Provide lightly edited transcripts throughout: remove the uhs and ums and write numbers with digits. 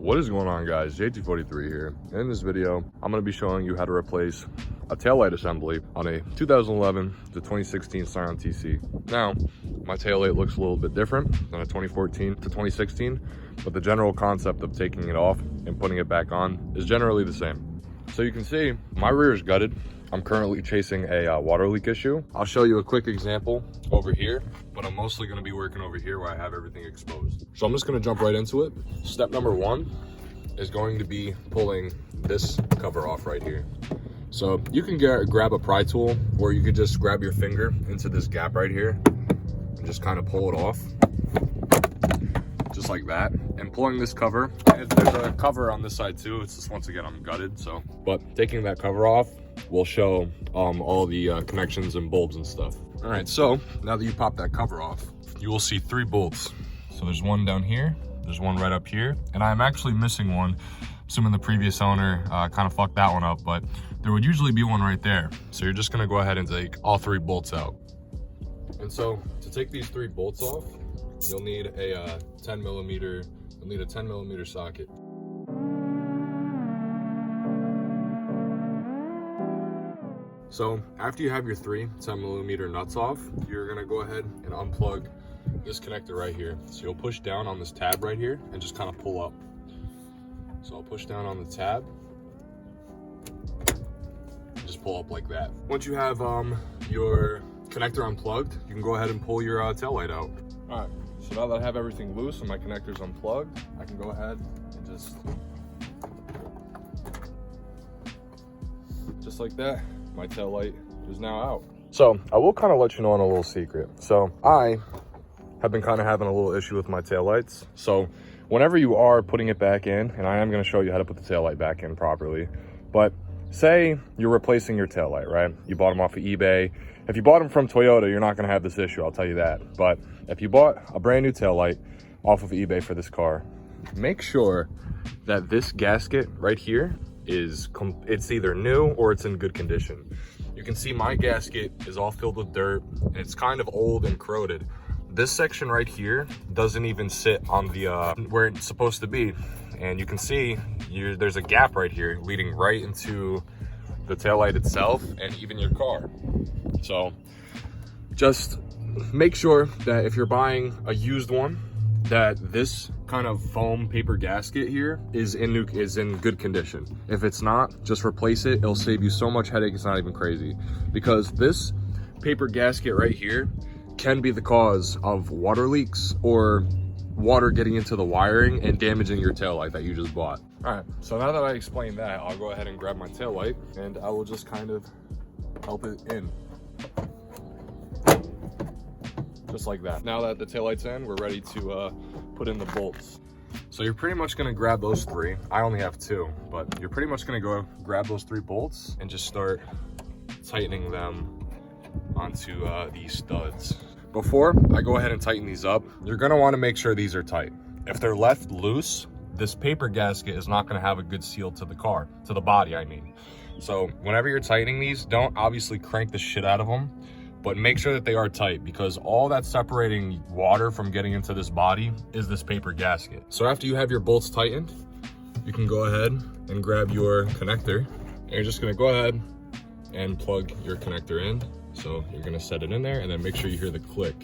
What is going on, guys? JT43 here. In this video, I'm going to be showing you how to replace a taillight assembly on a 2011 to 2016 Scion TC. Now, my taillight looks a little bit different than a 2014 to 2016, but the general concept of taking it off and putting it back on is generally the same. So you can see my rear is gutted. I'm currently chasing a water leak issue. I'll show you a quick example over here, but I'm mostly gonna be working over here where I have everything exposed. So I'm just gonna jump right into it. Step number one is going to be pulling this cover off right here. So you can grab a pry tool, or you could just grab your finger into this gap right here and just kind of pull it off. Just like that. And pulling this cover, and there's a cover on this side too. It's just, once again, I'm gutted, so. But taking that cover off will show all the connections and bulbs and stuff. All right, so now that you pop that cover off, you will see 3 bolts. So there's one down here, there's one right up here, and I'm actually missing one. Assuming the previous owner kind of fucked that one up, but there would usually be one right there. So you're just gonna go ahead and take all 3 bolts out. And so to take these 3 bolts off, you'll need a 10 millimeter socket. So after you have your 3 10 millimeter nuts off, you're gonna go ahead and unplug this connector right here. So you'll push down on this tab right here and just kind of pull up. So I'll push down on the tab, and just pull up like that. Once you have your connector unplugged, you can go ahead and pull your taillight out. All right, so now that I have everything loose and my connector's unplugged, I can go ahead and just like that, my taillight is now out. So I will kind of let you know on a little secret. So I have been kind of having a little issue with my taillights. So whenever you are putting it back in, and I am going to show you how to put the taillight back in properly, but say you're replacing your taillight, right? You bought them off of eBay. If you bought them from Toyota, you're not going to have this issue, I'll tell you that. But if you bought a brand new taillight off of eBay for this car, make sure that this gasket right here it's either new or it's in good condition. You can see my gasket is all filled with dirt and it's kind of old and corroded. This section right here doesn't even sit on the where it's supposed to be, and you can see there's a gap right here leading right into the taillight itself and even your car. So just make sure that if you're buying a used one, that this kind of foam paper gasket here is in good condition. If it's not, just replace it. It'll save you so much headache, it's not even crazy. Because this paper gasket right here can be the cause of water leaks or water getting into the wiring and damaging your taillight that you just bought. All right, so now that I explained that, I'll go ahead and grab my taillight and I will just kind of help it in. Just like that. Now that the taillight's in, we're ready to put in the bolts. So you're pretty much gonna grab those 3. I only have 2, but you're pretty much gonna go grab those 3 bolts and just start tightening them onto these studs. Before I go ahead and tighten these up, you're gonna wanna make sure these are tight. If they're left loose, this paper gasket is not gonna have a good seal to the car, to the body, I mean. So whenever you're tightening these, don't obviously crank the shit out of them, but make sure that they are tight, because all that's separating water from getting into this body is this paper gasket. So after you have your bolts tightened, you can go ahead and grab your connector, and you're just gonna go ahead and plug your connector in. So you're gonna set it in there and then make sure you hear the click.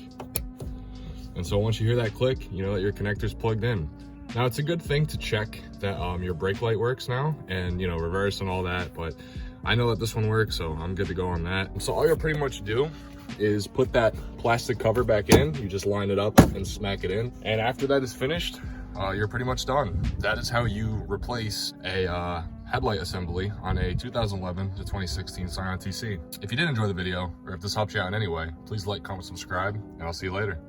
And so once you hear that click, you know that your connector's plugged in. Now it's a good thing to check that your brake light works now, and reverse and all that, but I know that this one works, so I'm good to go on that. So all you'll pretty much do is put that plastic cover back in. You just line it up and smack it in. And after that is finished, you're pretty much done. That is how you replace a headlight assembly on a 2011 to 2016 Scion TC. If you did enjoy the video, or if this helped you out in any way, please like, comment, subscribe, and I'll see you later.